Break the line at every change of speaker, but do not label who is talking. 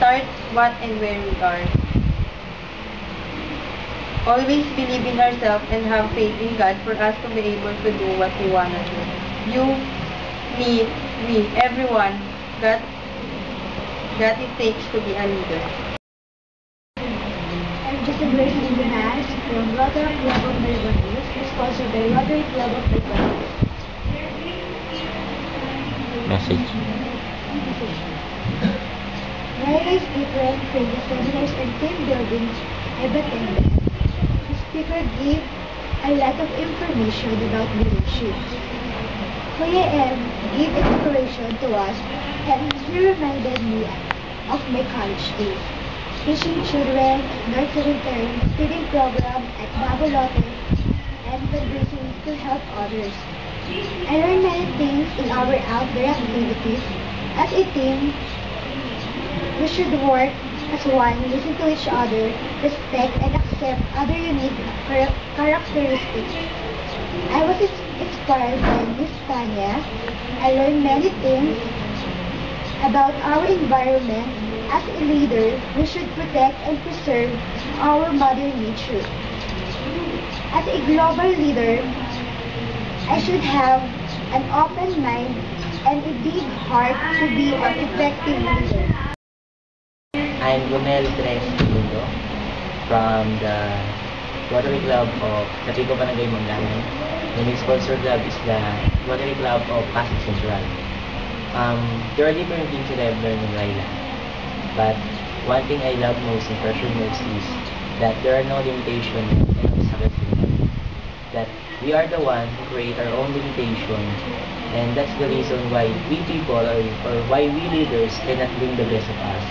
start, what, and where we are. Always believe in ourselves and have faith in God for us to be able to do what we want to do. You, me, we, everyone, that it takes to be a leader.
I'm just a great Mass from Rotary Club of Malibang, sponsored by Rotary Club of Malibang.
Message.
Various different training seminars and team buildings I've attended. The speaker gave a lot of information about leadership. Kuya M gave inspiration to us, and he reminded me of my college days. Teaching children, nurturing parents, feeding program at Bagulote, and fundraising to help others. I learned many things in our outdoor activities. As a team, we should work as one, listen to each other, respect and accept other unique characteristics. I was inspired by Miss Tanya. I learned many things about our environment. As a leader, we should protect and preserve our mother nature. As a global leader, I should have an open mind and a big heart to be an effective leader.
I'm Gomel Tres from the Rotary Club of Capico Barangay Manganay. The next sponsor club is the Rotary Club of Pasig Central. There are different things that I've learned in Laila. But one thing I love most and treasure most is that there are no limitations and obstacles in life. That we are the one who create our own limitations, and that's the reason why we people or why we leaders cannot bring the best of us.